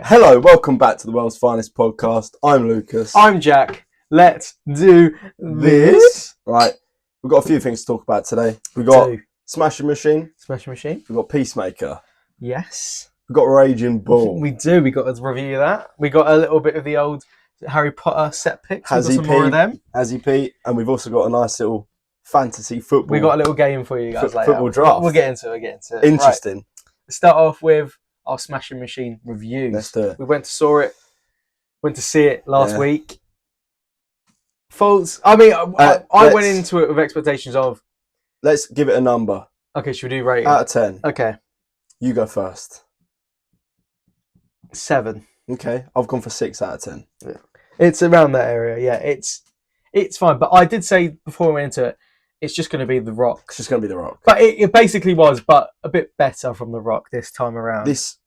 Hello, welcome back to the World's Finest Podcast. I'm Lucas. I'm Jack. Let's do this. Right, we've got a few things to talk about today. We've got Smashing Machine. Smashing Machine. We've got Peacemaker. Yes. We've got Raging Bull. We do. We got to review that. We got a little bit of the old Harry Potter set picks. Has we got some more of them. Has he Pete? And we've also got a nice little fantasy football. We got a little game for you guys later. Football draft. We'll get into it. Interesting. Right. Let's start off with our Smashing Machine reviews. Let's do it. We went to see it last week. False. I mean, I went into it with expectations of. Let's give it a number. Okay, should we do rating? Out of 10. Okay. You go first. 7. Okay, I've gone for 6 out of 10. Yeah. It's around that area. Yeah, it's fine. But I did say before we went into it, it's just going to be The Rock. It's just going to be The Rock. But it basically was, but a bit better from The Rock this time around. It's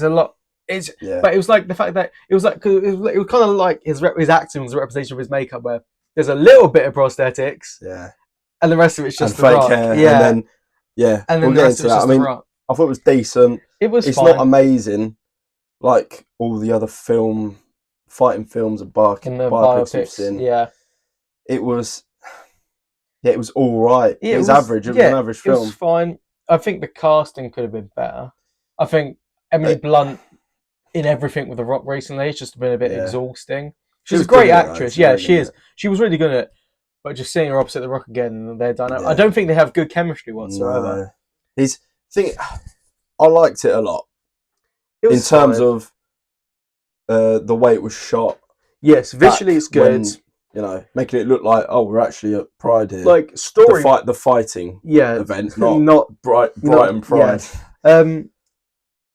a lot. But it was like the fact that it was like it was kind of like his acting was a representation of his makeup, where there's a little bit of prosthetics, and the rest of it's just and The fake Rock. hair, and then we'll the rest of it's just The Rock. I thought it was decent. It's fine. not amazing like all the other fighting films and biopics we've seen. Yeah, it was all right. It was average. It was an average film. It was fine. I think the casting could have been better. I think Emily Blunt in everything with The Rock recently, it's just been a bit exhausting. She's a great actress. She is. She was really good at it. But just seeing her opposite The Rock again, they're done. I don't think they have good chemistry whatsoever. I liked it a lot. In terms of the way it was shot. Yes, visually it's good. Making it look like, we're actually at Pride here. Like story, the fighting event, not Brighton Pride. Yeah.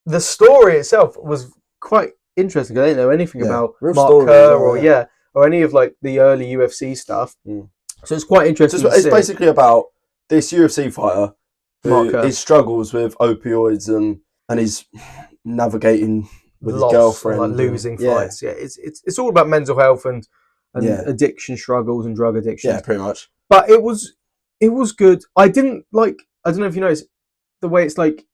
The story itself was quite interesting. I didn't know anything about Mark Kerr or any of like the early UFC stuff. So it's quite interesting. It's basically about this UFC fighter who struggles with opioids and he's navigating with his girlfriend, like losing fights. Yeah, it's all about mental health and addiction struggles and drug addiction. Yeah, pretty much. But it was good. I don't know if you noticed the way it's like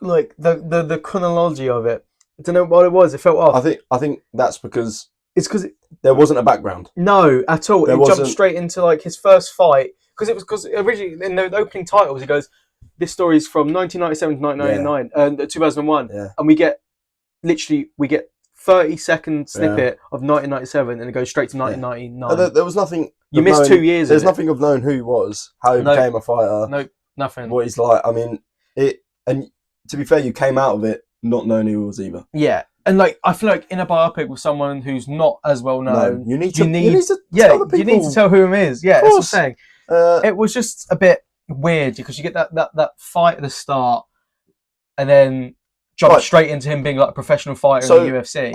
the chronology of it. I don't know what it was. It felt off. I think that's because because there wasn't a background. No, at all. It jumped straight into like his first fight because originally in the opening titles he goes, "This story is from 1997 to 1999 and 2001," and we get 30-second snippet of 1997 and it goes straight to 1999. There was nothing. You missed 2 years. There's nothing of knowing who he was, how he became a fighter. No, nothing. What he's like. I mean, and to be fair, you came out of it not knowing who he was either. Yeah, and like I feel like in a biopic with someone who's not as well known, you need to tell who him is. Yeah, that's what I'm saying. It was just a bit weird because you get that fight at the start, and then jump straight into him being like a professional fighter in the UFC.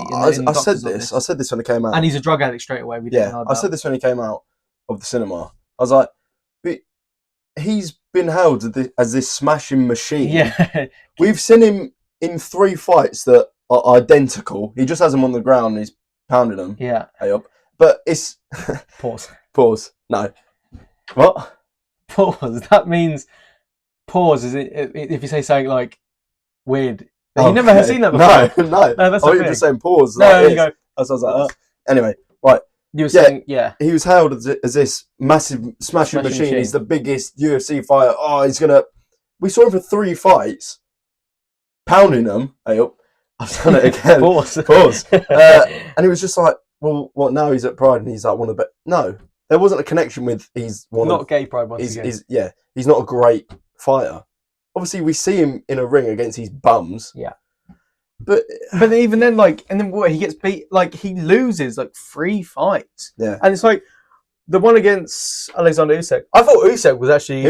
I said this when it came out, and he's a drug addict straight away. I said this when he came out of the cinema. I was like, he's been hailed as this smashing machine. Yeah, we've seen him in 3 fights that are identical. He just has them on the ground and he's pounding them. Yeah, but it's pause. No, what? Pause. That means pause. Is it if you say something like weird? You never have seen that before. No. That's I was just saying pause. No, you go. I was like, Anyway, right. You were saying, he was hailed as this massive smashing machine. He's the biggest UFC fighter. We saw him for 3 fights, pounding them. I've done it again. Pause. And he was just like, well, what now? He's at Pride and he's like one of the best. No, there wasn't a connection with. He's one not of gay Pride. Once again. He's not a great fighter. Obviously, we see him in a ring against these bums. Yeah. But even then, he gets beat. Like he loses 3 fights. Yeah. And it's like the one against Alexander Usyk. I thought Usyk was actually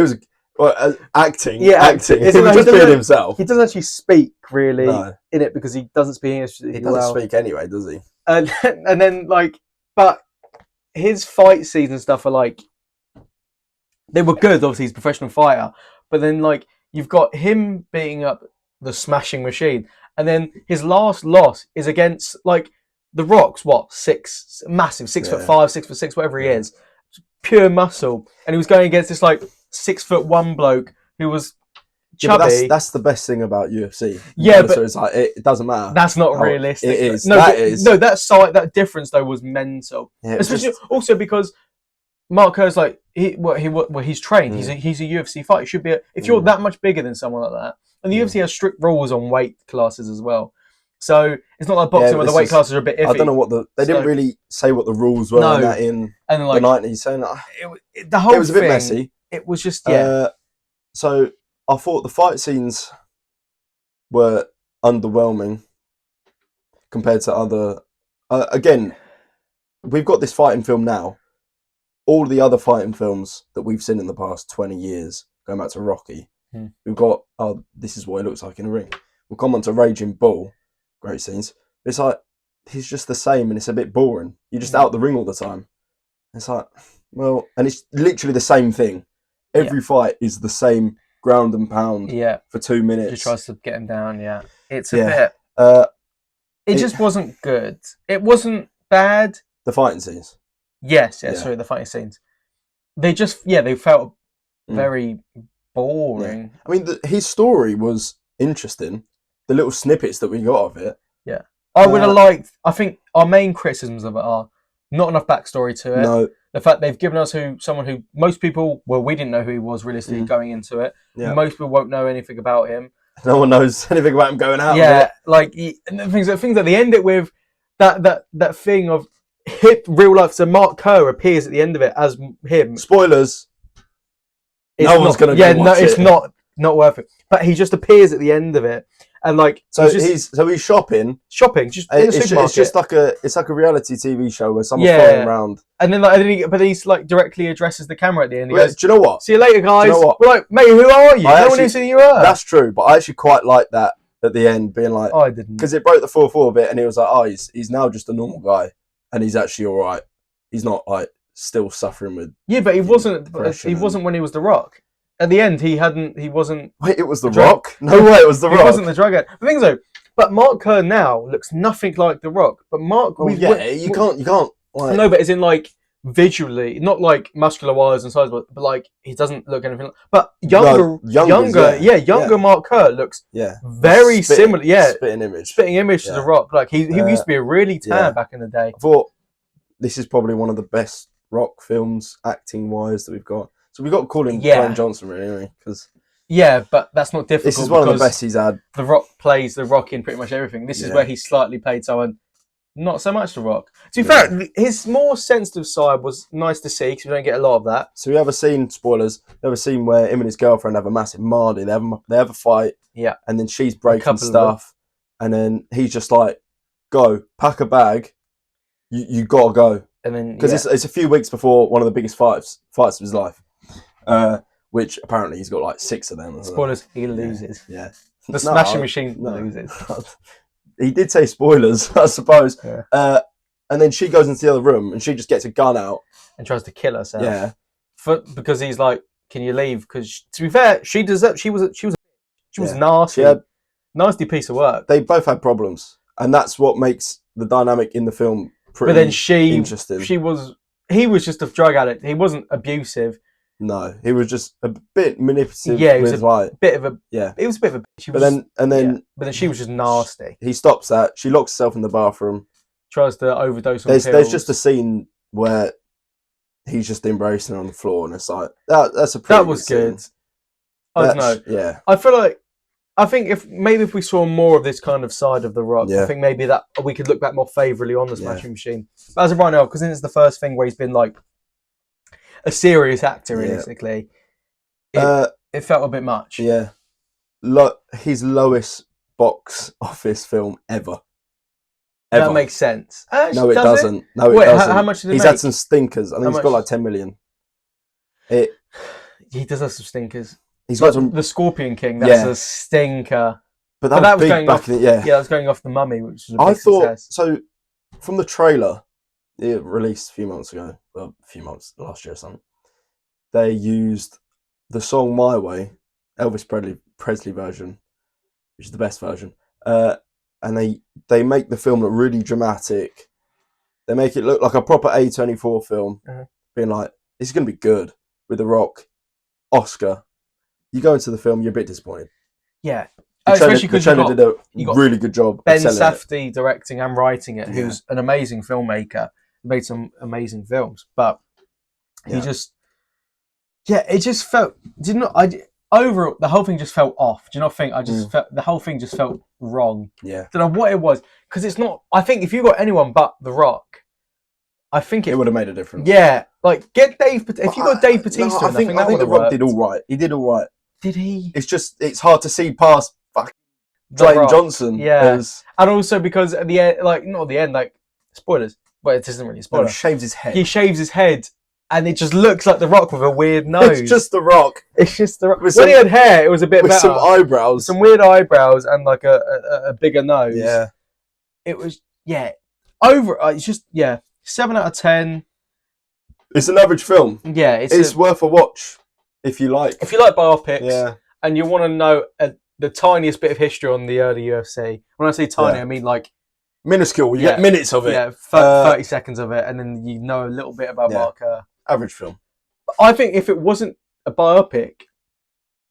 acting. Yeah, acting. He was just being himself. He doesn't actually speak really in it because he doesn't speak English. He doesn't speak anyway, does he? And then but his fight scenes and stuff are they were good. Obviously, he's a professional fighter. But then you've got him beating up the smashing machine. And then his last loss is against The Rock's 6 massive 6'5", 6'6", whatever he is, pure muscle, and he was going against this 6'1" bloke who was chubby. Yeah, that's the best thing about UFC. Yeah, but it's like it doesn't matter. That's not realistic. It is. No, that is. No, that difference though was mental. Yeah, especially also because Mark Kerr's like he's trained. He's a UFC fighter. He should be if you're that much bigger than someone like that. And the UFC has strict rules on weight classes as well. So it's not like boxing where the weight classes are a bit iffy. I don't know what they didn't really say what the rules were in the 90s. So the whole it was a bit messy. It was just so I thought the fight scenes were underwhelming compared to other. Again, we've got this fighting film now. All the other fighting films that we've seen in the past 20 years, going back to Rocky, we've got, this is what it looks like in a ring. We'll come on to Raging Bull, great scenes. It's like, he's just the same and it's a bit boring. You're just out the ring all the time. It's like, well, and it's literally the same thing. Every fight is the same ground and pound for 2 minutes. Just tries to get him down, It's a bit... it just wasn't good. It wasn't bad. The fighting scenes? Yes, sorry, the fighting scenes. They just, they felt very boring. Yeah. I mean, his story was interesting. The little snippets that we got of it. Yeah. I would have liked, I think our main criticisms of it are not enough backstory to it. No. The fact they've given us someone who most people, we didn't know who he was realistically going into it. Yeah. Most people won't know anything about him. No one knows anything about him going out. Yeah, and the things that they end it with, that thing of real life. So Mark Kerr appears at the end of it as him. Spoilers. No one's going to watch it. It's not worth it. But he just appears at the end of it, and he's shopping, just in the supermarket. It's just like a reality TV show where someone's flying around, and then he's directly addresses the camera at the end. He goes, "Do you know what? See you later, guys." Do you know what? We're like, "Mate, who are you? No one knows who you are." That's true, but I actually quite like that at the end, being like, "Oh, I didn't," because it broke the 4-4 a bit, and he was like, "Oh, he's now just a normal guy, and he's actually all right. He's not still suffering with." Yeah, but he wasn't. He wasn't when he was The Rock. At the end, he wasn't. Wait, it was The Rock? No way, it was The Rock. He wasn't the drug addict. The thing is, though, but Mark Kerr now looks nothing like The Rock. But Mark, you can't. No, but as in visually, not muscular wise and size, but he doesn't look anything. But younger Mark Kerr looks very similar. Yeah, spitting image to The Rock. He used to be a really tan back in the day. I thought this is probably one of the best Rock films acting wise that we've got. So we've got to call him Dwayne Johnson, really, because but that's not difficult. This is one of the best he's had. The Rock plays The Rock in pretty much everything. This is where he slightly played someone, not so much The Rock. To be fair, his more sensitive side was nice to see because we don't get a lot of that. So we have a scene, spoilers, we have a scene where him and his girlfriend have a massive Mardy. They have a fight, and then she's breaking stuff, and then he's just like, "Go, pack a bag, you gotta go." And then because it's a few weeks before one of the biggest fights of his life. Which apparently he's got 6 of them. Spoilers, he loses. Yeah. The smashing machine loses. He did say spoilers, I suppose. Yeah. And then she goes into the other room and she just gets a gun out. And tries to kill herself. Yeah. Because he's like, "Can you leave?" Because to be fair, she deserved. She was nasty. She had, nasty piece of work. They both had problems. And that's what makes the dynamic in the film pretty interesting. He was just a drug addict. He wasn't abusive. No, he was just a bit manipulative. Yeah, he was bit of a. Yeah, he was a bit of a. But then she was just nasty. He stops that. She locks herself in the bathroom. Tries to overdose on pills. There's just a scene where he's just embracing her on the floor, and it's like that's a pretty. That was good. I don't know. Yeah, I think if we saw more of this kind of side of The Rock, I think maybe that we could look back more favourably on the Smashing Machine. But as of right now, because it's the first thing where he's been a serious actor, realistically. It felt a bit much. Yeah. His lowest box office film ever. That makes sense. No, it doesn't. No, it doesn't. How much did it He's make? had some stinkers. I think he's got 10 million. He does have some stinkers. He's got some... The Scorpion King, that's a stinker. But that was going off... that was going off The Mummy, which was a big success. So, from the trailer, it released a few months ago, last year or something, they used the song My Way, Elvis Presley version, which is the best version, and they make the film look really dramatic. They make it look like a proper A24 film, being like, this is going to be good, with The Rock, Oscar. you go into the film, you're a bit disappointed. Yeah. Especially because the trailer did a really good job. Ben Safdie directing and writing it, who's an amazing filmmaker, made some amazing films, but he just, it just felt, overall, the whole thing just felt off. Do you not think? I just felt, the whole thing just felt wrong. Yeah. Don't know what it was, because it's not, I think if you got anyone but The Rock, I think it would have made a difference. Yeah. Like, get Dave, if you got Dave Bautista, no, I think The Rock did all right. He did all right. Did he? It's hard to see past Dwayne Johnson. Yeah. And also because at the end, like, not at the end, like, spoilers, but it isn't really a spoiler. He shaves his head. He shaves his head, and it just looks like The Rock with a weird nose. It's just The Rock. It's just The Rock. When he had hair, it was a bit better. With some eyebrows. Some weird eyebrows and, like, a bigger nose. Yeah. It was, it's just, 7 out of 10. It's an average film. Yeah. It's worth a watch, if you like. If you like biopics, and you want to know the tiniest bit of history on the early UFC. When I say tiny, I mean like minuscule. You get minutes of it. Yeah, 30 seconds of it, and then you know a little bit about Mark Kerr. Average film. But I think if it wasn't a biopic,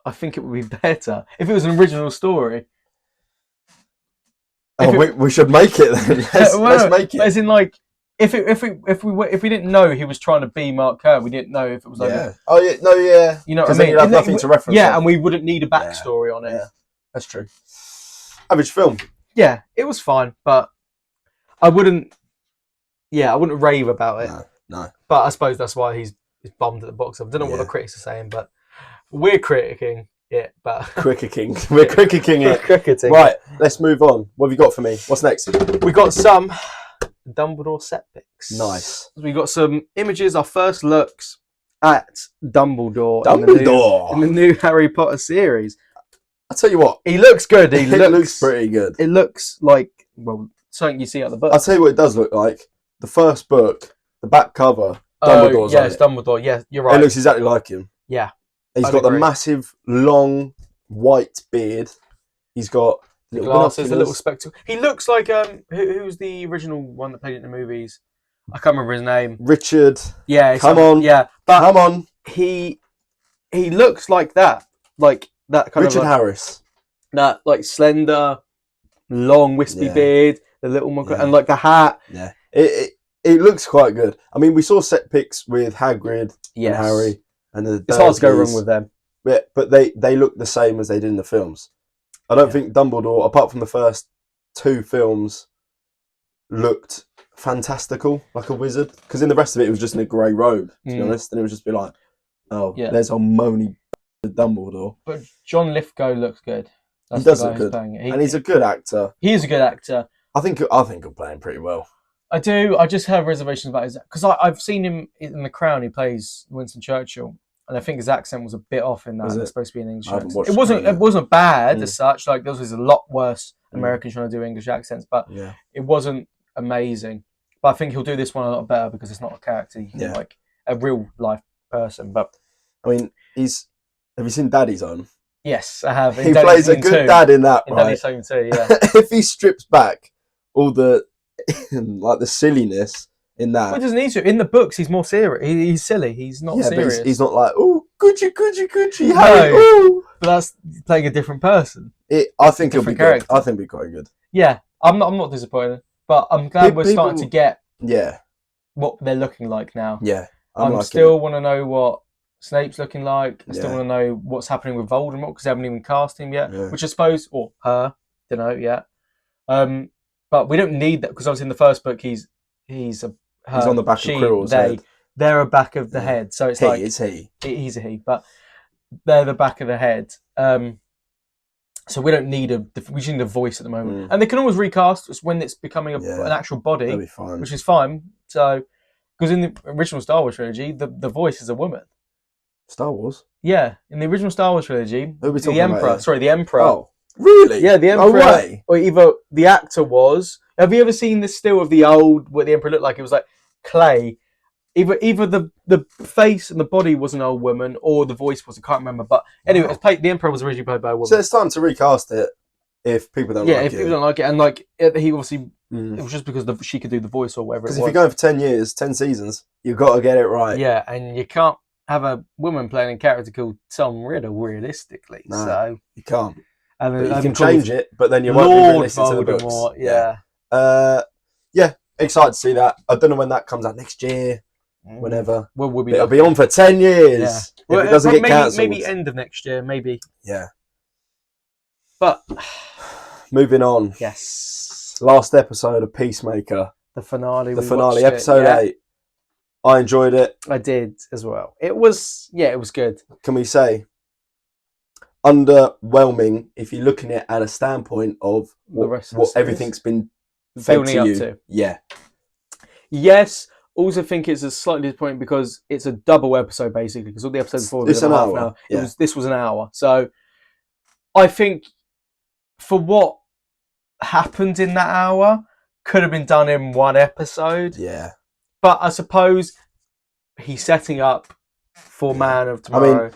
I think it would be better. If it was an original story. We should make it then. Let's make it. As in, like, if we didn't know he was trying to be Mark Kerr, we didn't know if it was like you know what I mean? You'd have nothing to reference. Yeah, and we wouldn't need a backstory on it. Yeah, that's true. Average film. Yeah, it was fine, but I wouldn't rave about it. No. But I suppose that's why he's bummed at the box office. I don't know what the critics are saying, but we're critiquing it. But critiquing, we're critiquing it. Cricketing. Right, let's move on. What have you got for me? What's next? We got some Dumbledore set pics. Nice. We got some images, our first looks at Dumbledore in the new Harry Potter series. I'll tell you what. He looks good. He looks pretty good. It looks like, something you see out the book. I'll tell you what it does look like. The first book, the back cover, Dumbledore's on it. Dumbledore. Yeah, you're right. It looks exactly like him. Yeah. He's got the massive, long, white beard. He's got little glasses, a little spectacle. He looks like who's the original one that played it in the movies? I can't remember his name. Richard. Yeah. Come on. Yeah. But come on. He looks like that. Like that kind Richard of Harris. That like slender, long, wispy beard, the little and like the hat. Yeah. It looks quite good. I mean, we saw set pics with Hagrid and Harry. And it's hard to go wrong with them. But they look the same as they did in the films. I don't think Dumbledore, apart from the first 2 films, looked fantastical, like a wizard. Because in the rest of it was just in a grey robe, to be honest. And it would just be like, there's a moany Dumbledore. But John Lithgow looks good. He does look good. And he's a good actor. He is a good actor. I think he'll play him pretty well. I do. I just have reservations about his... Because I've seen him in The Crown. He plays Winston Churchill. And I think his accent was a bit off in that. It's supposed to be an English accent. It wasn't bad as such. Like, there was a lot worse Americans trying to do English accents. But it wasn't amazing. But I think he'll do this one a lot better because it's not a character. He's like a real life person. But I mean, have you seen Daddy's Home? Yes, I have. He plays a good dad in that, right? Daddy's Home too, yeah. If he strips back all the like the silliness in that. Well, he doesn't need to. In the books, he's more serious. He's silly. He's not serious. But he's not like, oh, Gucci, Harry, no, but that's playing a different person. I think it'll be good. I think it'll be quite good. Yeah, I'm not disappointed. But I'm glad we're starting to get what they're looking like now. Yeah. I still want to know what Snape's looking like. I still want to know what's happening with Voldemort because they haven't even cast him yet. Yeah. Which I suppose, or her, don't know yet. But we don't need that because obviously in the first book he's on the back of Quirrell's head. They're a back of the head, so it's he's a he, but they're the back of the head. So we don't need we just need a voice at the moment, and they can always recast when it's becoming an actual body, that'll be fine. Which is fine. So because in the original Star Wars trilogy, the voice is a woman. Star Wars? Yeah, in the original Star Wars trilogy, the Emperor. Sorry, the Emperor. Oh, really? Yeah, the Emperor. No way. Or either the actor was. Have you ever seen the still of the old what the Emperor looked like? It was like clay. Either the face and the body was an old woman, or the voice was. I can't remember. But anyway, the Emperor was originally played by a woman. So it's time to recast it if people don't like it. Yeah, if people don't like it, and like he obviously it was just because she could do the voice or whatever. Because if you're going for 10 years, 10 seasons, you've got to get it right. Yeah, and you can't have a woman playing a character called Tom Riddle realistically. No, So you can't. and But you and can called change it, but then you won't be Lord realistic to the books. Voldemort. Yeah. Yeah, excited to see that. I don't know when that comes out next year, whenever. Well, we'll be It'll lucky. be on for 10 years Yeah. if Well, it doesn't get maybe, cancelled. maybe end of next year, maybe. Yeah. But moving on. yes, Last episode of Peacemaker. the finale. The we finale, watched it, episode yeah. 8. I enjoyed it. I did as well. It was good. Can we say underwhelming if you're looking at it at a standpoint of The rest of the what series. everything's been fed Building to up you? to. Yeah. Yes. Also think it's a slightly disappointing because it's a double episode basically because all the episodes before It's were an half hour, an hour. yeah. This was an hour. So I think for what happened in that hour could have been done in one episode. Yeah. But I suppose he's setting up for Man of Tomorrow.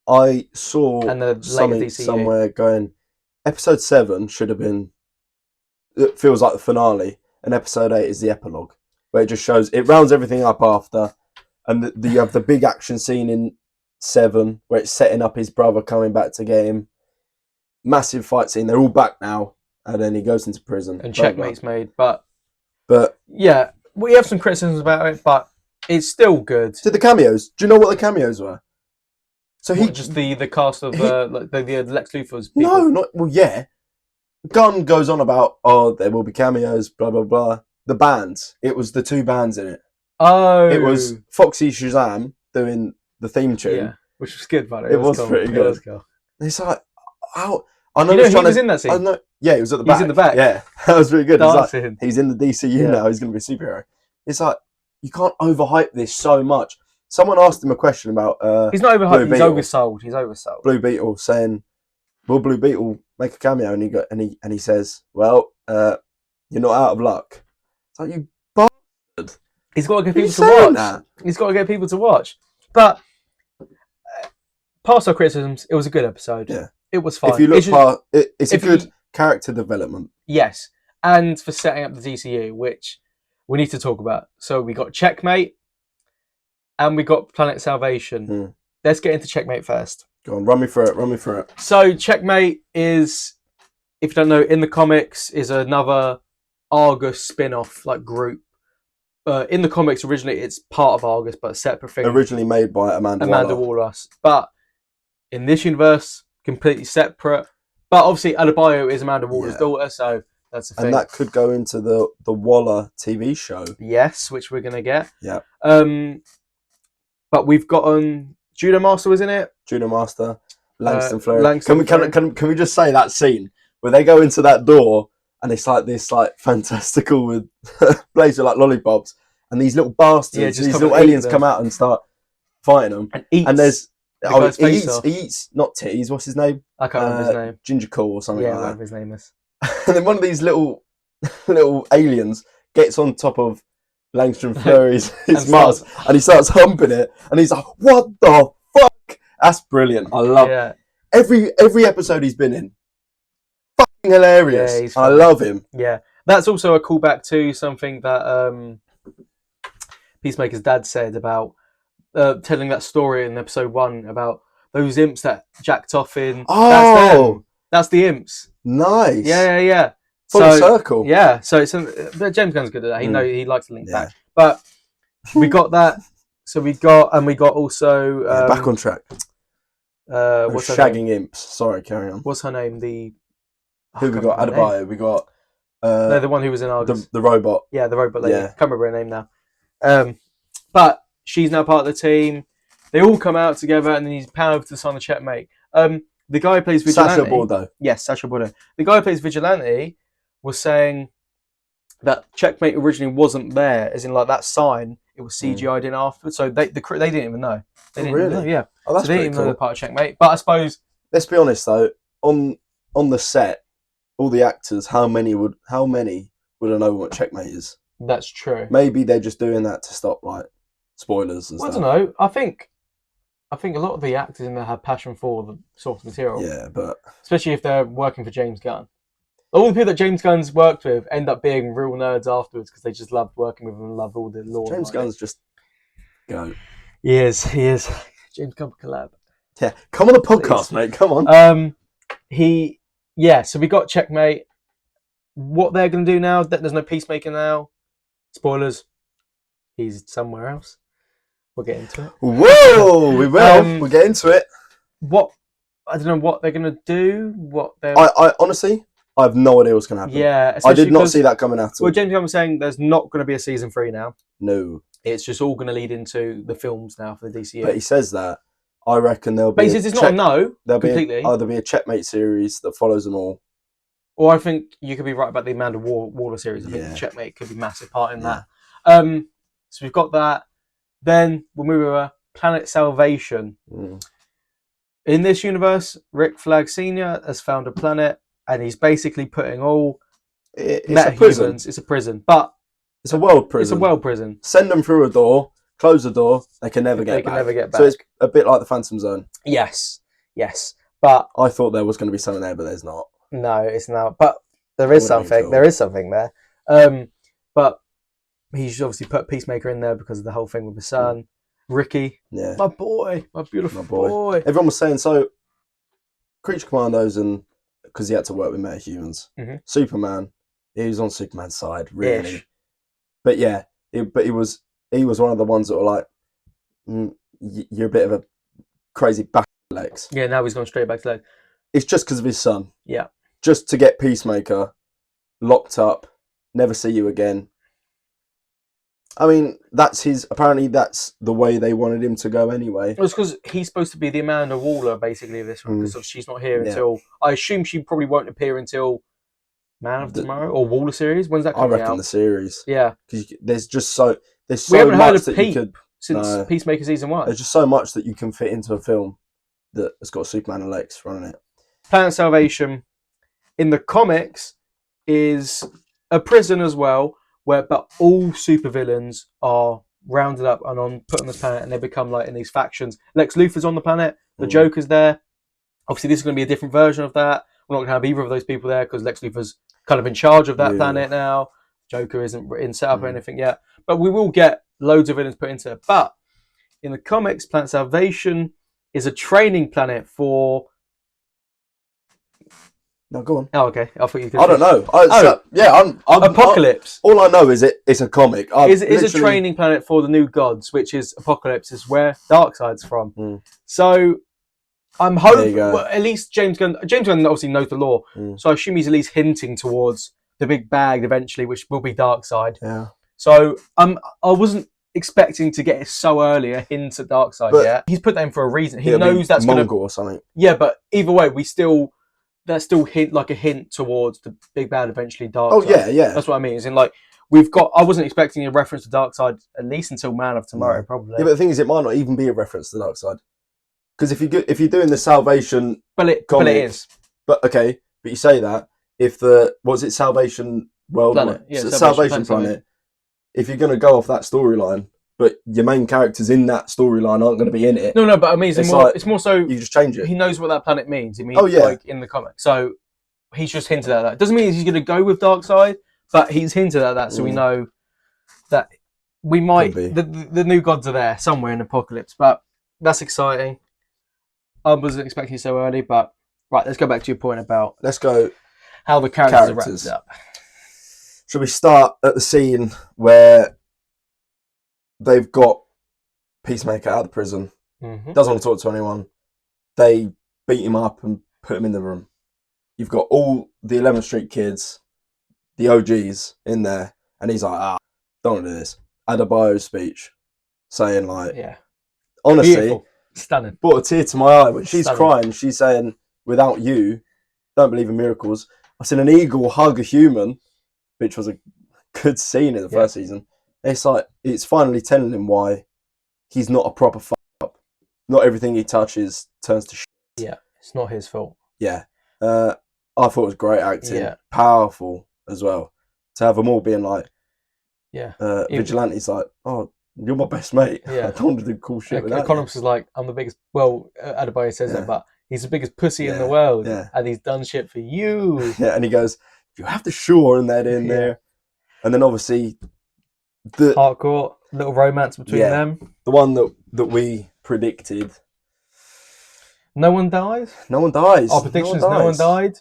I saw And the later something DCU. somewhere going, episode 7 should have been, it feels like the finale, and episode 8 is the epilogue, where it just shows, it rounds everything up after, and you have the big action scene in 7, where it's setting up his brother coming back to get him. Massive fight scene, they're all back now, and then he goes into prison. And checkmate's made, but yeah, we have some criticisms about it, but it's still good. Did the cameos? Do you know what the cameos were? So What, just the cast of the Lex Luthor's people? No, not well. Yeah, Gunn goes on about there will be cameos, blah blah blah. The bands. It was the 2 bands in it. Oh, It was Foxy Shazam doing the theme tune. yeah, which was good, but It was cool. pretty good. It was cool. It's like, how? I know You know, he's he was in that scene. I know, yeah, he was at the He's back. in the back. Yeah, that was really good. Dancing. He's in the DCU Yeah. now. He's going to be a superhero. It's like you can't overhype this so much. Someone asked him a question about. He's not overhyped. Blue He's Beetle. oversold. He's oversold. Blue Beetle saying, "Will Blue Beetle make a cameo?" And he says, "Well, you're not out of luck." It's like you bastard. He's got to get Are you people to saying watch. that? He's got to get people to watch. But past our criticisms, it was a good episode. Yeah. It was fine. If you look It's just- past, it's a if good you- character development. Yes, and for setting up the DCU, which we need to talk about. So we got Checkmate, and we got Planet Salvation. Let's get into Checkmate first. Go on, run me through it. So Checkmate is, if you don't know, in the comics is another Argus spin-off like group. In the comics, originally it's part of Argus, but a separate thing. Originally made by Amanda Waller. But in this universe, completely separate. But obviously, Adebayo is Amanda Waller's daughter, so that's a thing. And that could go into the Waller TV show. Yes, which we're gonna get. Yeah. But we've gotten Judo Master was in it. Judo Master, Langston Fleury. Langston Can we just say that scene where they go into that door and it's like this fantastical with blades of like lollipops and these little bastards, just these come little and eat aliens them. come out and start fighting them. And there's the guy's face off. he eats not titties. What's his name? I can't remember his name. Ginger Cool or something Yeah, like whatever his name is. that. And then one of these little aliens gets on top of Langston Fleury's mask and he starts humping it and he's like, "What the fuck?" That's brilliant. I love every episode he's been in. Fucking hilarious. Yeah, he's I funny. love him. Yeah, that's also a callback to something that Peacemaker's dad said about telling that story in episode 1 about those imps that jacked off in. That's them. That's the imps. Nice. Yeah. Full circle. Yeah, so it's but James Gunn's good at that. He likes to link back. But we got that. So we got also Back on track. What's her shagging name? imps. Sorry, carry on. What's her name? Who we got? Adebayo. We got no, the one who was in Argus. the robot. Yeah, the robot lady. Yeah. Can't remember her name now. But she's now part of the team. They all come out together, and then he's powered to sign the checkmate. The guy who plays Vigilante. Sacha Bordeaux. Yes, Sacha Bordeaux. The guy who plays Vigilante was saying that checkmate originally wasn't there, as in like that sign. It was CGI'd in afterwards, so they didn't even know. They didn't even know. Yeah. Oh, that's so they didn't even know they're part of checkmate. But I suppose. Let's be honest though. On the set, all the actors, how many would have known what checkmate is? That's true. Maybe they're just doing that to stop like spoilers and stuff. I don't know. I think a lot of the actors in there have passion for the source material. Yeah, but especially if they're working for James Gunn. All the people that James Gunn's worked with end up being real nerds afterwards because they just loved working with him and love all the lore. James Gunn's just go. He is. James Gunn collab. Yeah, come on the podcast, mate. Come on. So we got Checkmate. What they're going to do now? There's no Peacemaker now. Spoilers. He's somewhere else. We'll get into it. Whoa, we will. We'll get into it. I don't know what they're going to do. I honestly, I have no idea what's going to happen. Yeah, I did not see that coming at all. Well, James Gunn was saying there's not going to be a season 3 now. No. It's just all going to lead into the films now for the DCU. But he says that. I reckon there'll be. But he says it's not a no. Completely. There'll be a Checkmate series that follows them all. Or I think you could be right about the Amanda Waller series. I think the Checkmate could be a massive part in that. So we've got that. Then we'll move over Planet Salvation. In this universe, Rick Flag Sr. has found a planet, and he's basically putting all metahumans. It's a prison, but it's a world prison. Send them through a door, close the door. They can never get back. So it's a bit like the Phantom Zone. Yes. But I thought there was going to be something there, but there's not. No, it's not. But there is something. Cool. There is something there. But he's obviously put Peacemaker in there because of the whole thing with his son. Ricky. Yeah. My boy. My beautiful boy. Everyone was saying, so Creature Commandos, and because he had to work with metahumans. Superman, he was on Superman's side, really. Ish. But yeah, he was one of the ones that were like, you're a bit of a crazy back legs. Yeah, now he's gone straight back to legs. It's just because of his son. Yeah. Just to get Peacemaker locked up, never see you again. I mean, apparently that's the way they wanted him to go anyway. It's because he's supposed to be the Amanda Waller, basically, of this one, because she's not here until... I assume she probably won't appear until Man of Tomorrow or Waller series. When's that coming out? I reckon the series. Yeah. Because there's so we haven't much heard of that Pete you could... since Peacemaker Season 1. There's just so much that you can fit into a film that has got Superman and Lex running it. Planet Salvation, in the comics, is a prison as well, but all supervillains are rounded up and put on this planet, and they become like in these factions. Lex Luthor's on the planet, the Joker's there. Obviously, this is going to be a different version of that. We're not going to have either of those people there because Lex Luthor's kind of in charge of that planet now. Joker isn't in setup or anything yet, but we will get loads of villains put into it. But in the comics, Planet Salvation is a training planet for... No, go on. Oh, okay. I thought you could. I don't know. I'm Apocalypse. All I know is it's a comic. It's a training planet for the new gods, which is Apocalypse, is where Darkseid's from. So I'm hoping, well, at least James Gunn obviously knows the lore, so I assume he's at least hinting towards the big bag eventually, which will be Darkseid. Yeah. So I wasn't expecting to get it so early a hint at Darkseid yet. He's put that in for a reason. He knows that's going to or something. Yeah, but either way, that's still a hint towards the big bad eventually Darkseid. Oh yeah. That's what I mean. Is in I wasn't expecting a reference to Darkseid at least until Man of Tomorrow, probably. Yeah, but the thing is, it might not even be a reference to Darkseid, because if you're doing the Salvation, but it is. But okay, but you say that if Salvation World Planet? Salvation Planet. If you're going to go off that storyline, but your main characters in that storyline aren't going to be in it. No, but I mean, it's more so you just change it. He knows what that planet means. It means like in the comics. So he's just hinted at that. Doesn't mean he's going to go with Darkseid, but he's hinted at that, so we know that we might. The new gods are there somewhere in Apocalypse, but that's exciting. I wasn't expecting it so early, but right, let's go back to your point about how the characters are wrapped up. Should we start at the scene where they've got Peacemaker out of the prison, doesn't want to talk to anyone, they beat him up and put him in the room. You've got all the 11th Street kids, the OGs in there, and he's like, don't want to do this. Adebayo's speech, saying honestly, beautiful. Stunning. Brought a tear to my eye when she's crying. She's saying, without you, don't believe in miracles. I've seen an eagle hug a human, which was a good scene in the first season. It's like, it's finally telling him why he's not a proper fuck up. Not everything he touches turns to shit. Yeah, it's not his fault. Yeah. I thought it was great acting. Yeah. Powerful as well. To have them all being like, Vigilante's like, oh, you're my best mate. Yeah. I don't want to do cool shit with that. Economist is like, I'm the biggest, Adebayo says that, but he's the biggest pussy in the world. Yeah. And he's done shit for you. Yeah, and he goes, you have to shoehorn that in there. And then obviously the hardcore little romance between them. The one that that we predicted. No one dies? No one dies. Our predictions, no one died?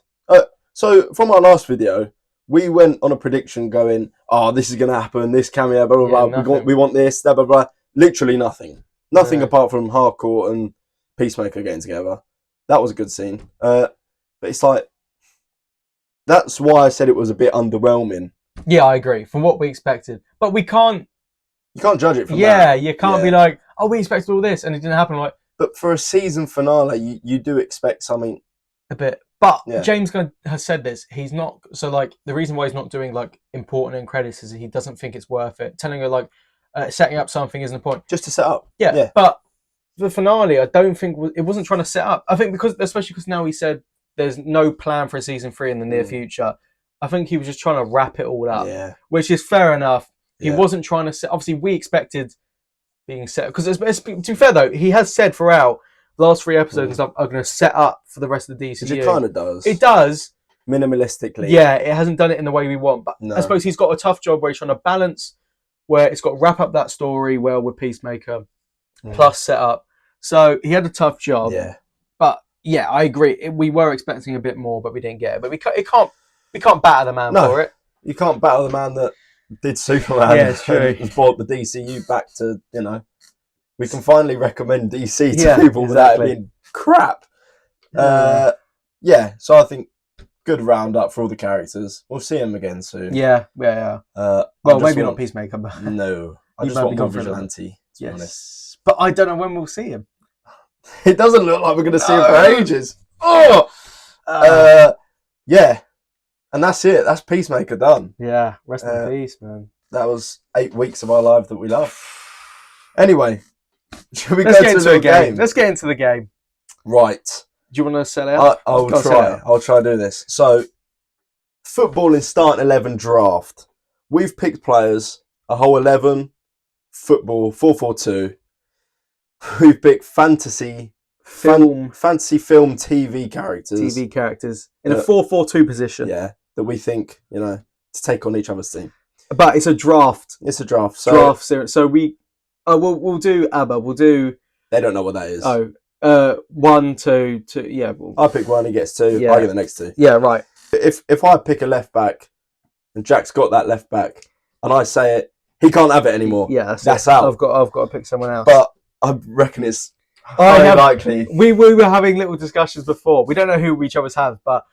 So, from our last video, we went on a prediction going, oh, this is going to happen, this cameo, blah, blah, blah. We want this, blah, blah, blah. Literally nothing. Nothing apart from Harcourt and Peacemaker getting together. That was a good scene. But it's like, that's why I said it was a bit underwhelming. Yeah, I agree. From what we expected. But we can't... You can't judge it from that. Yeah, you can't be like, oh, we expected all this, and it didn't happen. Like, but for a season finale, you do expect something... A bit. But James Gunn has said this. He's not... So, like, the reason why he's not doing, like, important end credits is he doesn't think it's worth it. Telling her, like, setting up something isn't important. Just to set up. Yeah. But the finale, I don't think... It wasn't trying to set up. I think especially because now he said there's no plan for a season 3 in the near future. I think he was just trying to wrap it all up. Yeah. Which is fair enough. He wasn't trying to set... Obviously, we expected being set... Because, to be fair, though, he has said throughout the last 3 episodes and stuff are going to set up for the rest of the DCU. It kind of does. It does. Minimalistically. Yeah, it hasn't done it in the way we want. But I suppose he's got a tough job where he's trying to balance where it's got to wrap up that story well with Peacemaker plus set up. So he had a tough job. Yeah. But, yeah, I agree. We were expecting a bit more, but we didn't get it. But we can't batter the man for it. You can't battle the man that did Superman. Yeah, it's true. And brought the DCU back to, we can finally recommend DC to people without it being crap. So I think good roundup for all the characters. We'll see them again soon. Yeah. Well, maybe not Peacemaker, but... No. I just want more Vigilante, to be honest. But I don't know when we'll see him. It doesn't look like we're going to see him for ages. Yeah. And that's it. That's Peacemaker done. Yeah. Rest in peace, man. That was 8 weeks of our life that we love. Anyway, should we Let's go to the game? Let's get into the game. Right. Do you want to set it up? I'll try. I'll try to do this. So, football in starting 11 draft. We've picked players, a whole 11, football, 4-4-2. We've picked fantasy film TV characters. TV characters in a 4-4-2 position. Yeah, that we think, to take on each other's team. But it's a draft. It's a draft. So, draft series. So we'll do ABBA. We'll do... They don't know what that is. 1, 2, 2. Yeah. I pick 1, he gets 2. Yeah. I get the next 2. Yeah, right. If I pick a left back and Jack's got that left back and I say it, he can't have it anymore. Yeah, that's out. I've got to pick someone else. But I reckon it's highly likely. We were having little discussions before. We don't know who each other's have, but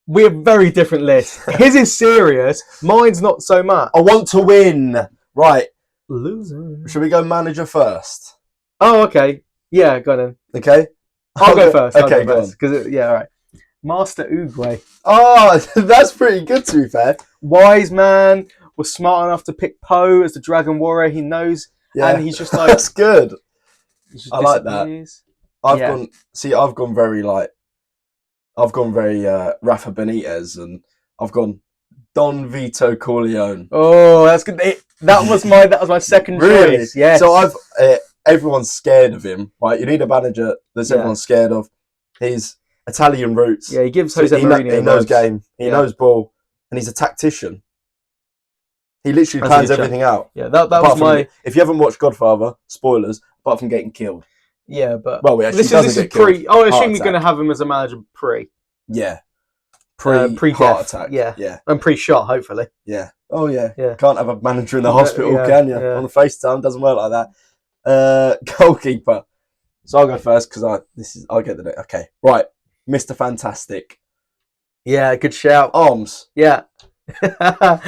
we have very different lists. His is serious. Mine's not so much. I want to win. Right. Loser. Should we go manager first? Oh, okay. Yeah, go on then. Okay. I'll go first. Okay, go on. Yeah, all right. Master Oogway. Oh, that's pretty good, to be fair. Wise man, was smart enough to pick Poe as the Dragon Warrior. He knows, and he's just like... That's good. I like that. I've gone very Rafa Benitez, and I've gone Don Vito Corleone. Oh, that's good. That was my second choice. Yes. So everyone's scared of him, right? You need a manager that everyone's scared of. He's Italian roots. Yeah, he gives Jose Mourinho. He knows game. He knows ball, and he's a tactician. He literally plans everything out. Yeah, that was my... If you haven't watched Godfather, spoilers, apart from getting killed. Yeah, but... Well, this is pre... Oh, I assume you're going to have him as a manager pre. Yeah. Pre-heart attack. Yeah. And pre-shot, hopefully. Yeah. Oh, yeah. Can't have a manager in the hospital, can you? Yeah. On FaceTime, doesn't work like that. Goalkeeper. So I'll go first because I'll get the... Okay. Right. Mr. Fantastic. Yeah, good shout. Arms. Yeah. But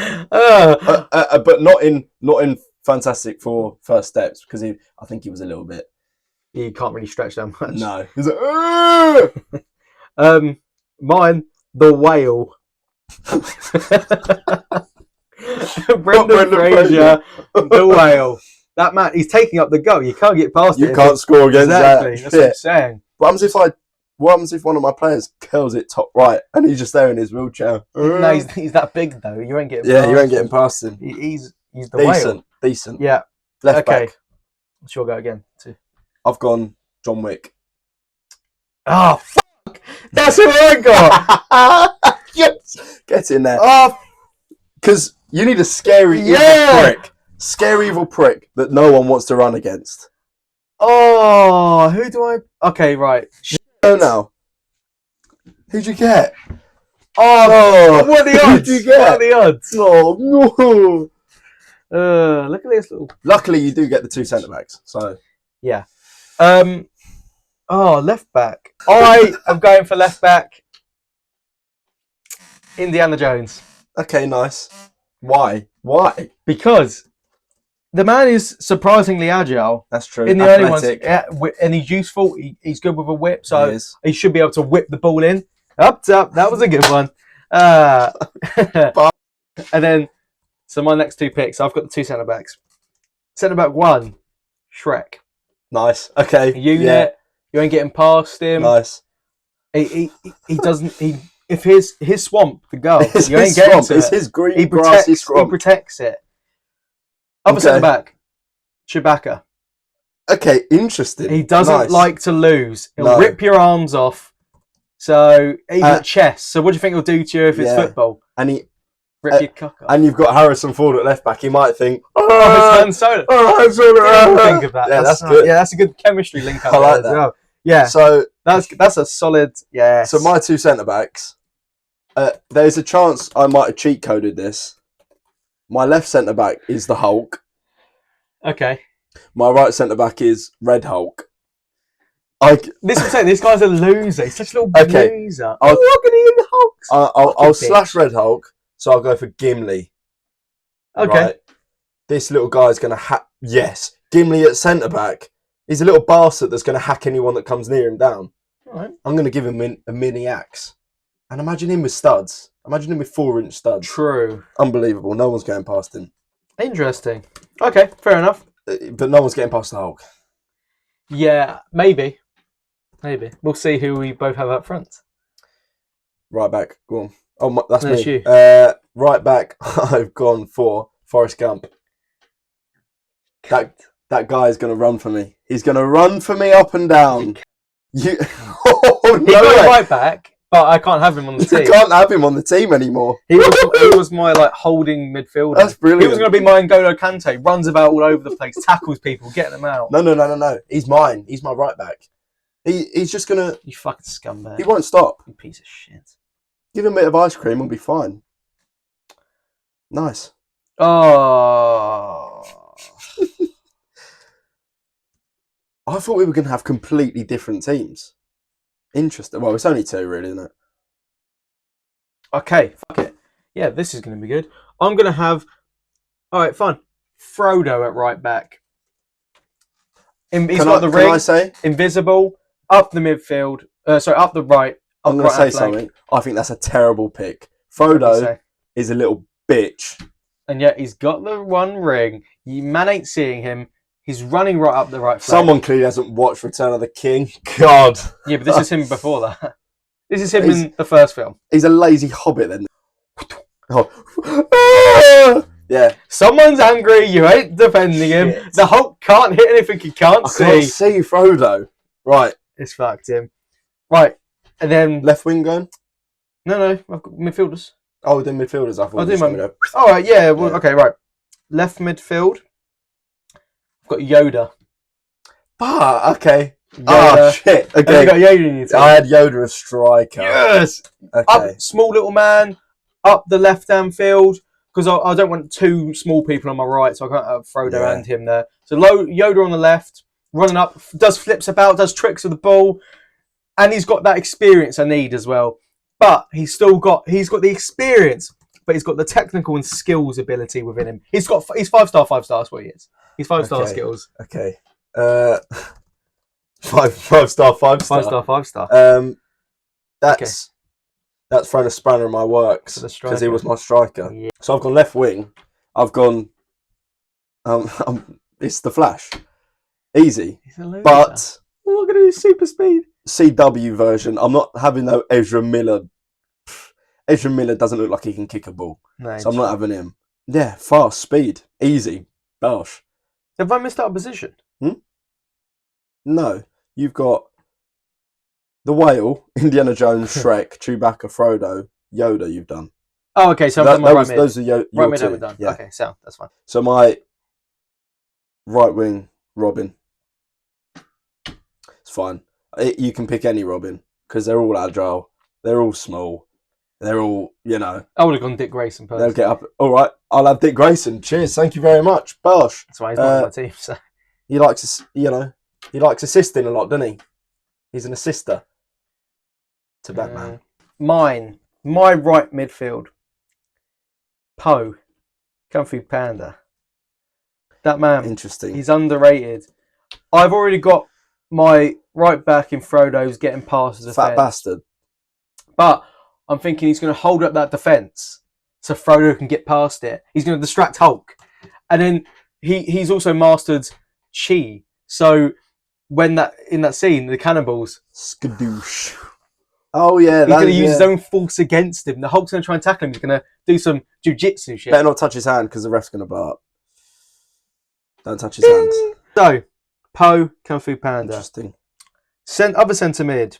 not in Fantastic for First Steps because I think he was a little bit. You can't really stretch that much. No, he's like. Mine, the Whale. Brendan Fraser, the Whale. That man, he's taking up the goal. You can't get past it. You can't score against that. That's what I'm saying. What happens if one of my players curls it top right and he's just there in his wheelchair? No, he's that big though. You ain't getting. Yeah, you ain't getting past him. He's the Whale. Decent. Yeah. Left back. Sure, go again. Too. I've gone John Wick. Oh fuck! That's who I got. Yes. Get in there. Oh, because you need a scary evil prick. Scary evil prick that no one wants to run against. Oh, who do I? Okay, right. Oh no. Who'd you get? Oh, what are the odds? Who'd you get? What are the odds? Oh no. Look at this little. Luckily, you do get the 2 centre backs. So Yeah. Oh, left back. I am going for left back. Indiana Jones. okay, nice. Why? Why? Because the man is surprisingly agile. That's true. In the Athletic. early ones, and he's useful. He's good with a whip, so He is. he should be able to whip the ball in. Up top. That was a good one. And then, so my next 2 picks, I've got the 2 centre backs. Centre back 1, Shrek. Nice. Okay. Unit. Yeah. You ain't getting past him. Nice. He doesn't. If his swamp, the goal, It's you ain't his getting swamp. to It's it. his green He grassy swamp. protects it. Other Okay. centre back, Chewbacca. Okay, interesting. He doesn't Nice. like to lose. He'll No. rip your arms off. So even at chess. So what do you think he'll do to you if it's Yeah. football? And Rip your cock off. and you've got Harrison Ford at left back. He might think, Oh, it's Han Solo. Han Solo. I didn't think of that. Yeah, that's good. Yeah, that's a good chemistry link up I like there that. as well. Yeah, So that's a solid. Yeah. So my 2 centre backs. There's a chance I might have cheat coded this. My left centre back is the Hulk. Okay. My right centre back is Red Hulk. This is what I'm saying. This guy's a loser. He's such a little Okay. loser. I'll- Look at him, Hulks. I'll Fucking slash Red Hulk, so I'll go for Gimli. Okay. Right? This little guy's going to hack. Yes, Gimli at centre back. He's a little bastard that's going to hack anyone that comes near him down. All right. I'm going to give him a mini axe. And imagine him with studs. Imagine him with 4-inch studs. True. Unbelievable. No one's going past him. Interesting. Okay, fair enough. But no one's getting past the Hulk. Yeah, maybe. Maybe. We'll see who we both have up front. Right back. Go on. Oh, that's That's me. you. Right back. I've gone for Forrest Gump. That guy's going to run for me. He's going to run for me up and down. You. Oh, He no got way. right back, but I can't have him on the You team. can't have him on the team anymore. He was my like holding midfielder. That's brilliant. He was going to be my N'Golo Kante. Runs about all over the place, tackles people, getting them out. No. He's mine. He's my right back. He's just going to... You fucking scumbag. He won't stop. You piece of shit. Give him a bit of ice cream, we'll be fine. Nice. Oh. I thought we were going to have completely different teams. Interesting. Well, it's only 2, really, isn't it? Okay, fuck it. Yeah, this is going to be good. I'm going to have... Alright, fine. Frodo at right back. He's got the ring. Can I say? Invisible. Up the midfield. Up the right. I'm going to say something. I think that's a terrible pick. Frodo is a little bitch. And yet he's got the 1 ring. You man ain't seeing him. He's running right up the right flank. Someone clearly hasn't watched Return of the King. God. Yeah, but this is him before that. This is him in the first film. He's a lazy hobbit then. Oh. Yeah. Someone's angry. You ain't defending him. Shit. The Hulk can't hit anything he can't I see. can't see Frodo. Right. It's fucked him. Right. And then... Left wing going? No. I've got midfielders. Oh, the midfielders. I thought. I'll do we my... were gonna- Alright, yeah. Well, okay, right. Left midfield. I've got Yoda. Ah, okay. Yoda. Ah, shit. Have Okay. you got Yoda in your team? I had Yoda as striker. Yes! Okay. Up, small little man, up the left-hand field, because I don't want 2 small people on my right, so I can't have Frodo Yeah. and him there. So Yoda on the left, running up, does flips about, does tricks with the ball, and he's got that experience I need as well. But he's got the experience, but he's got the technical and skills ability within him. He's 5-star, that's what he is. He's 5-star Okay. skills. Okay. 5-star. 5-star, 5-star. That's thrown a spanner in my works For the because he striker. was my striker. Yeah. So I've gone left wing. I've gone. It's the Flash. Easy, He's a loser. but Look at his super speed. CW version. I'm not having no Ezra Miller. Ezra Miller doesn't look like he can kick a ball, No, so I'm not having him. Yeah, fast, speed, easy. Bosh. have I missed out a position? No, you've got the whale, Indiana Jones, Shrek, Chewbacca, Frodo, Yoda. You've done. Oh, okay. So I've done my right mid. Those are your Right mid, two. I'm done. Yeah. Okay, so that's fine. So my right wing, Robin. It's fine. You can pick any Robin because they're all agile. They're all small. They're all, I would have gone Dick Grayson personally. They'll get up. All right, I'll have Dick Grayson. Cheers. Thank you very much. Bosh. That's why he's not on my team. So. He likes, he likes assisting a lot, doesn't he? He's an assister to Batman. My right midfield. Poe. Kung Fu Panda. That man. Interesting. He's underrated. I've already got my right back in Frodo's getting past the Fat defence. bastard. But I'm thinking he's going to hold up that defence so Frodo can get past it. He's going to distract Hulk. And then he's also mastered Chi. So when in that scene, the cannonballs... Skadoosh. Oh, yeah. He's going to use his own force against him. The Hulk's going to try and tackle him. He's going to do some jujitsu shit. Better not touch his hand because the ref's going to blow up. Don't touch his hands. So, Poe, Kung Fu Panda. Interesting. Other centre mid.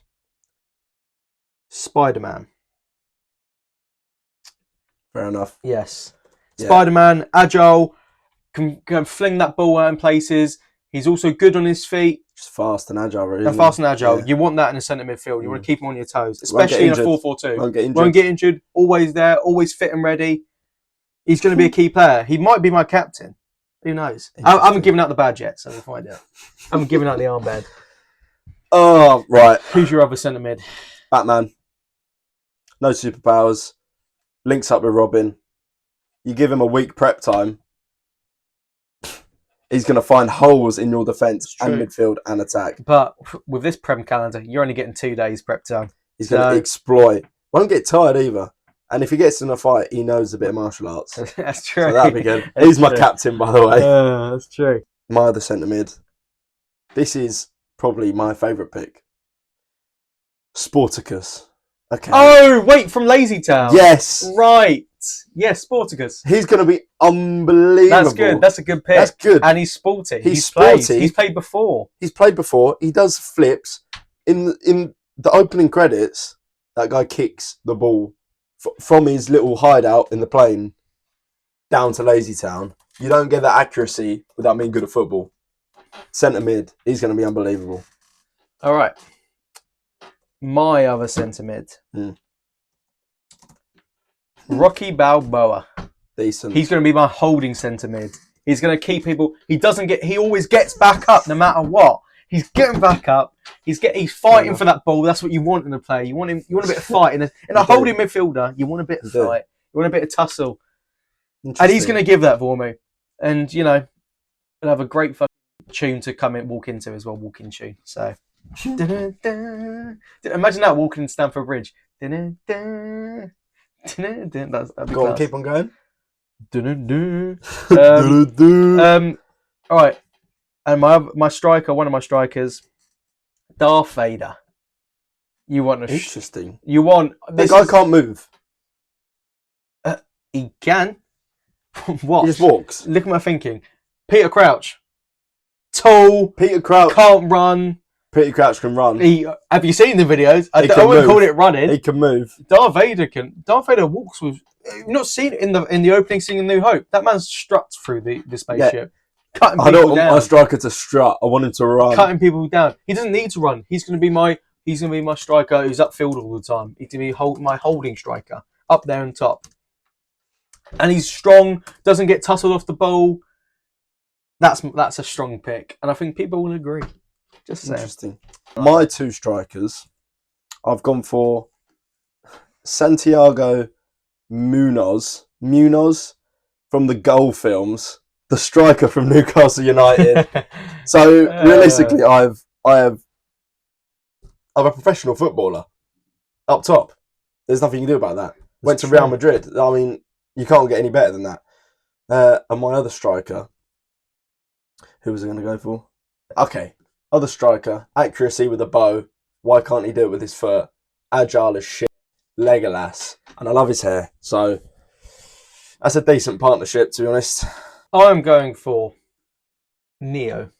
Spider-Man. Fair enough. Yes. Yeah. Spider-Man, agile, can fling that ball out in places. He's also good on his feet. Just fast and agile, really. And fast and agile. Yeah. You want that in a centre midfield. You want to keep him on your toes, especially in a 4-4-2. Won't get injured. Always there. Always fit and ready. He's going to be a key player. He might be my captain. Who knows? I haven't given out the badge yet, so we'll find out. I haven't given out the armband. Oh, right. Who's your other centre mid? Batman. No superpowers. Links up with Robin. You give him a week prep time. He's going to find holes in your defence and midfield and attack. But with this Prem calendar, you're only getting 2 days prep time. He's going to exploit. Won't get tired either. And if he gets in a fight, he knows a bit of martial arts. That's true. So that'll be good. He's my captain, by the way. That's true. My other centre mid. This is probably my favourite pick. Sporticus. Okay. Oh, wait, from Lazy Town. Yes. Right. Yes, Sporticus. He's going to be unbelievable. That's good. That's a good pick. That's good. And he's sporty. He's sporty. He's played before. He does flips. In the opening credits, that guy kicks the ball from his little hideout in the plane down to Lazy Town. You don't get that accuracy without being good at football. Centre mid, he's going to be unbelievable. All right. My other centre mid. Rocky Balboa. Decent. He's going to be my holding centre mid. He's going to keep people. He always gets back up no matter what. He's getting back up. He's fighting for that ball. That's what you want in a player. You want a bit of fight in a holding midfielder. You want a bit of fight. You want a bit of tussle. And he's going to give that for me. And he'll have a great fucking tune to walk into as well. Walking tune. So imagine that walking in Stamford Bridge. That'd be Go on, keep on going. All right. And my striker, one of my strikers, Darth Vader. You want interesting? The guy can't move. He can. What? He just walks. Look at my thinking. Peter Crouch, tall. Peter Crouch can't run. Peter Crouch can run. Have you seen the videos? I wouldn't call it running. He can move. Darth Vader can. Darth Vader walks with. You've not seen it in the opening scene in New Hope. That man struts through the spaceship. Yeah. Cutting people down. I don't want my striker to strut. I want him to run. Cutting people down. He doesn't need to run. He's going to be my striker who's upfield all the time. He's going to be my holding striker up there on top. And he's strong. Doesn't get tussled off the ball. That's a strong pick, and I think people will agree. Just saying. Interesting. My two strikers, I've gone for Santiago Munoz from the Goal films. The striker from Newcastle United. So realistically, I have a professional footballer up top. There's nothing you can do about that. Went to Real Madrid. I mean, you can't get any better than that. And my other striker, who was I going to go for? Okay, other striker, accuracy with a bow. Why can't he do it with his foot? Agile as shit. Legolas. And I love his hair. So that's a decent partnership, to be honest. I'm going for Neo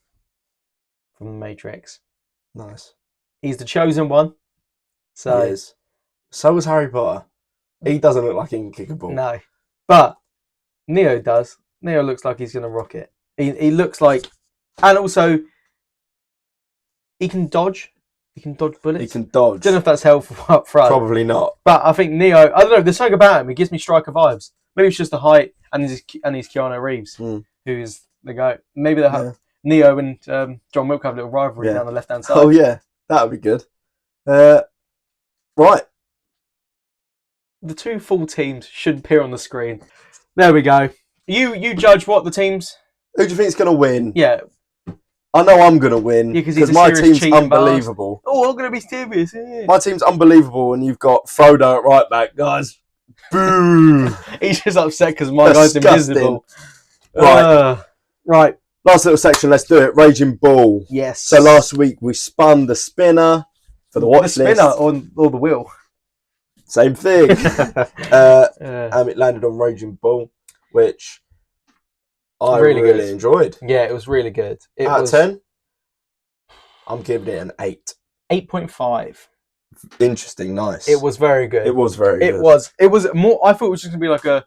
from The Matrix. Nice. He's the chosen one. So he is. So was Harry Potter. He doesn't look like he can kick a ball. No. But Neo does. Neo looks like he's going to rock it. He looks like... And also, He can dodge. He can dodge bullets. He can dodge. Don't know if that's helpful up front. Probably not. But I think Neo. I don't know. There's something about him. He gives me striker vibes. Maybe it's just the height and he's Keanu Reeves, who is the guy. Maybe they have Neo and John Wick have a little rivalry down the left hand side. Oh yeah, that would be good. Right. The two full teams should appear on the screen. There we go. You judge what the teams. Who do you think is going to win? Yeah. I know I'm going to win because my team's unbelievable. Oh, I'm going to be serious. Yeah. My team's unbelievable, and you've got Frodo at right back, guys. Boo! He's just upset because my guy's invisible. Right. Last little section. Let's do it. Raging Bull. Yes. So last week we spun the spinner for the watch list. The spinner or the wheel. Same thing. And it landed on Raging Bull, which I really enjoyed. Yeah, it was really good. Out of 10, I'm giving it an 8. 8.5. Interesting, nice. It was very good. It was very good. It was more. I thought it was just gonna be like a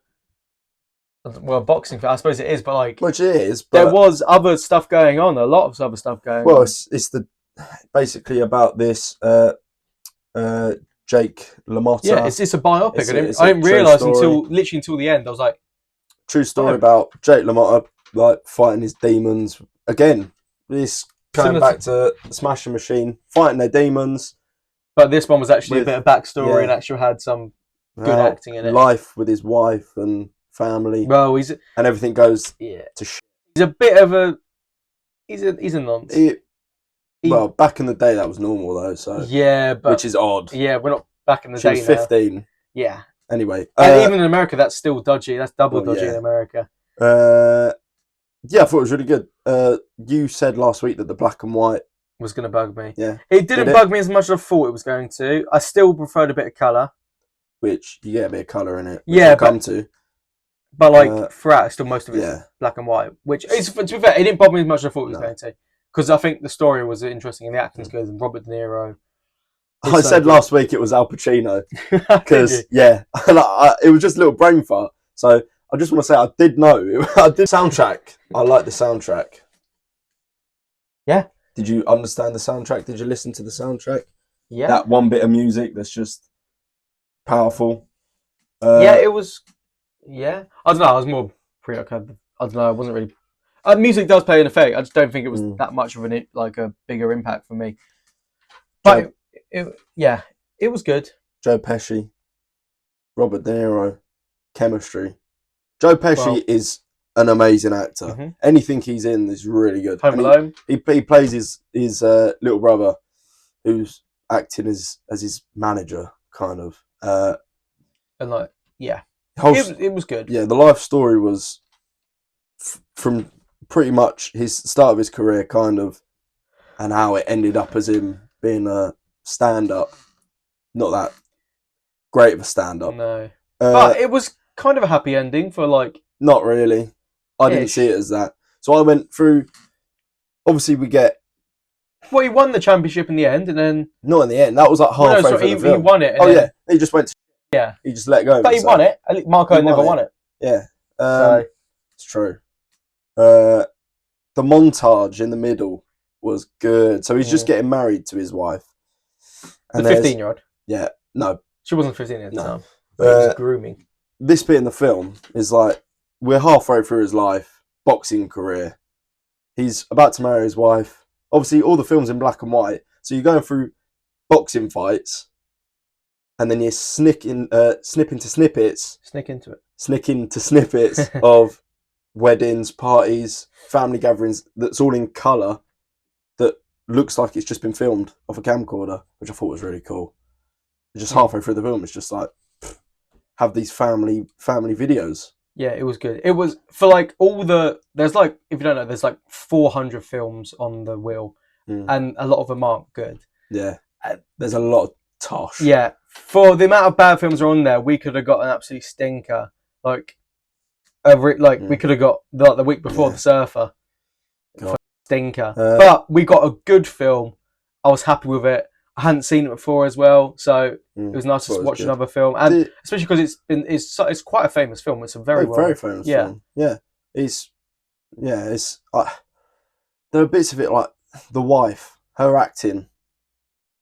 boxing film. I suppose it is, but like, which it is. But there was other stuff going on. A lot of other stuff going on. Well, it's basically about this Jake LaMotta. Yeah, it's a biopic. I didn't realise until the end. I was like, true story about Jake LaMotta, like fighting his demons again. This coming back to Smashing Machine, fighting their demons. But this one was actually a bit of backstory and actually had some good acting in it. Life with his wife and family. Well, and everything goes to shit. He's a bit of a he's a nonce. Well, back in the day that was normal though, so which is odd. Yeah, we're not back in the day. She was 15. Now. Yeah. Anyway, and even in America, that's still dodgy. That's double dodgy in America. Yeah, I thought it was really good. You said last week that the black and white was going to bug me. Yeah, it didn't bug me as much as I thought it was going to. I still preferred a bit of colour. Which you get a bit of colour in it. Yeah, but like throughout, still most of it's black and white. Which is, to be fair, it didn't bother me as much as I thought it was going to. Because I think the story was interesting and the acting's good. And Robert De Niro. I said last week it was Al Pacino because it was just a little brain fart. So I just want to say I did know. I did soundtrack. I like the soundtrack. Yeah. Did you understand the soundtrack? Did you listen to the soundtrack? Yeah. That one bit of music that's just powerful. It was. Yeah. I don't know. I was more I don't know. I wasn't really. Music does play an effect. I just don't think it was that much of a bigger impact for me. But it was good. Joe Pesci, Robert De Niro, chemistry. Joe Pesci is an amazing actor. Mm-hmm. Anything he's in is really good. Home Alone. He plays his little brother, who's acting as his manager, kind of. It was good. Yeah, the life story was from pretty much his start of his career, kind of, and how it ended up as him being a stand-up. Not that great of a stand-up. No, but it was kind of a happy ending for Not really. I didn't see it as that. So I went through. Obviously, we get. Well, he won the championship in the end, and then not in the end. That was like halfway through the film. He won it. He just went. He just let go. But he won it. Marco never won it. Yeah, it's true. The montage in the middle was good. So he's just getting married to his wife. And the 15-year-old. Yeah, no, she wasn't 15 at the time. It was grooming. This bit in the film is we're halfway through his life, boxing career. He's about to marry his wife. Obviously, all the film's in black and white, so you're going through boxing fights, and then you snip into snippets of weddings, parties, family gatherings. That's all in colour. That looks like it's just been filmed off a camcorder, which I thought was really cool. Just halfway through the film, it's just have these family videos. Yeah, it was good. It was for there's if you don't know, there's 400 films on the wheel, and a lot of them aren't good. Yeah, there's a lot of tosh. Yeah, for the amount of bad films are on there, we could have got an absolute stinker. We could have got the week before The Surfer, stinker. But we got a good film. I was happy with it. I hadn't seen it before as well, so it was nice to watch another film, and especially because it's quite a famous film. It's a very famous film. Yeah, it's there are bits of it like the wife. her acting.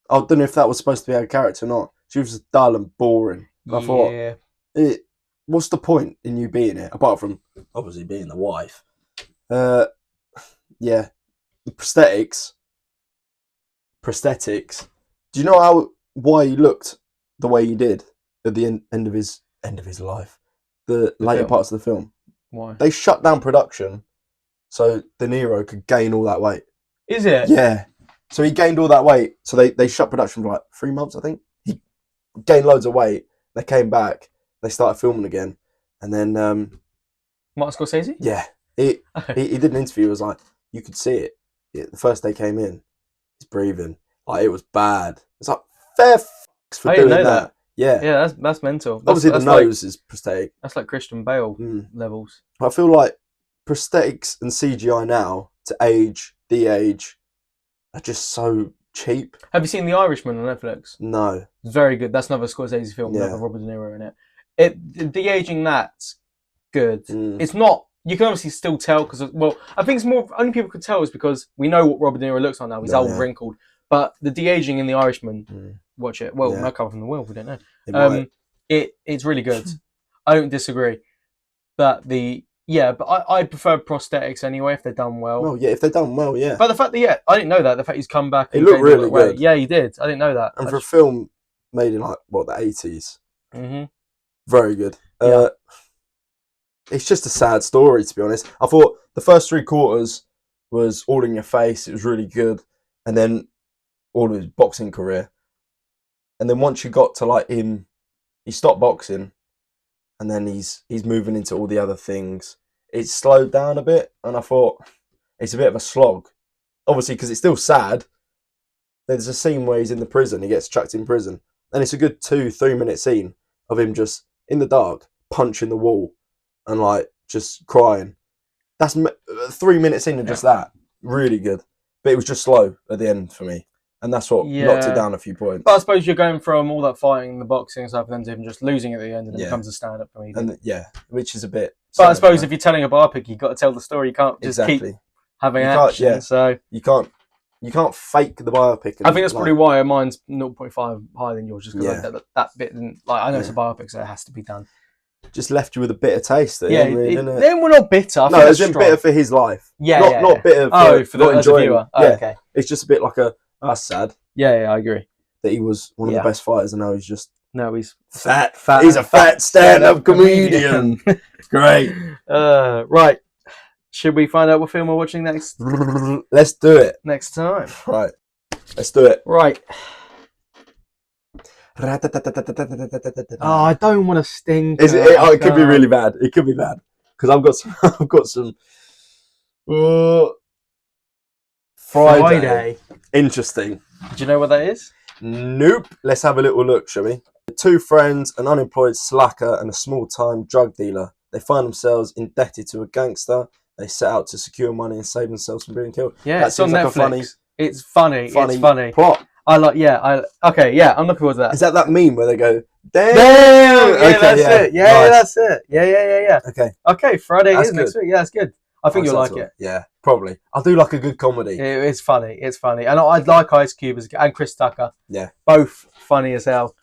I don't know if that was supposed to be her character or not. She was just dull and boring. I thought, what's the point in you being it apart from obviously being the wife? Yeah, the prosthetics. Do you know why he looked the way he did at the end of his life? The later parts of the film. Why? They shut down production so De Niro could gain all that weight. Is it? Yeah. So he gained all that weight. So they shut production for like 3 months, I think. He gained loads of weight. They came back. They started filming again. And then... Martin Scorsese? Yeah. He did an interview. It was like, you could see it. The first day came in. He's breathing. Like, it was bad. It's like, fair fucks for doing that. Yeah. Yeah, that's mental. Obviously, the nose is prosthetic. That's like Christian Bale levels. I feel like prosthetics and CGI now, to age, de-age, are just so cheap. Have you seen The Irishman on Netflix? No. It's very good. That's another Scorsese film with Robert De Niro in it. De-aging that's good. It's not... You can obviously still tell because... Well, I think it's more... Only people could tell is because we know what Robert De Niro looks like now. He's old, wrinkled. But the de-aging in The Irishman... Watch it. Well, no come from the world. We don't know. It's really good. I don't disagree. But I prefer prosthetics anyway if they're done well. Well, yeah, if they're done well, yeah. But the fact that I didn't know that. The fact he's come back. He looked really good. Yeah, he did. I didn't know that. And for a film made in like the 80s, very good. It's just a sad story, to be honest. I thought the first 3 quarters was all in your face. It was really good, and then all of his boxing career. And then once you got to like him, he stopped boxing, and then he's moving into all the other things. It slowed down a bit, and I thought it's a bit of a slog. Obviously, because it's still sad. There's a scene where he's in the prison. He gets chucked in prison, and it's a good 2-3 minute scene of him just in the dark punching the wall and like just crying. That's a 3 minute scene of just that. Really good, but it was just slow at the end for me. And that's what knocked it down a few points. But I suppose you're going from all that fighting, the boxing and stuff, and then to him just losing at the end, and it becomes a stand-up comedian. And which is a bit... But I suppose if you're telling a biopic, you've got to tell the story. You can't just keep having action. So you can't fake the biopic. I think that's probably why mine's 0.5 higher than yours, just because that bit didn't... Like, I know it's a biopic, so it has to be done. Just left you with a bitter taste there. Then we're not bitter. No, it's been bitter for his life. Not bitter for not enjoying. Viewer. Okay. It's just a bit like that's sad. Yeah, I agree. That he was one of the best fighters, and now he's just... No, he's fat. He's a fat stand-up comedian. Great. Right. Should we find out what film we're watching next? Let's do it. Next time. Right. Let's do it. Right. I don't want to stink. It could be really bad. It could be bad. Because I've got some... Friday. Interesting. Do you know what that is? Nope. Let's have a little look, shall we? 2 friends, an unemployed slacker and a small-time drug dealer. They find themselves indebted to a gangster. They set out to secure money and save themselves from being killed. Yeah, it's on Netflix. It's funny. It's funny. Plot. I'm looking forward to that. Is that meme where they go, damn! Yeah, that's it. Yeah, nice. That's it. Yeah. Okay, Friday is next week. Yeah, that's good. I think you'll like it. Yeah, probably. I do like a good comedy. It's funny. And I'd like Ice Cube and Chris Tucker. Yeah. Both funny as hell.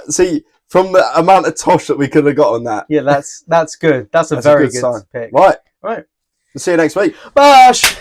See, from the amount of tosh that we could have got on that. Yeah, that's good. That's a very good pick. Right. We'll see you next week. Bash!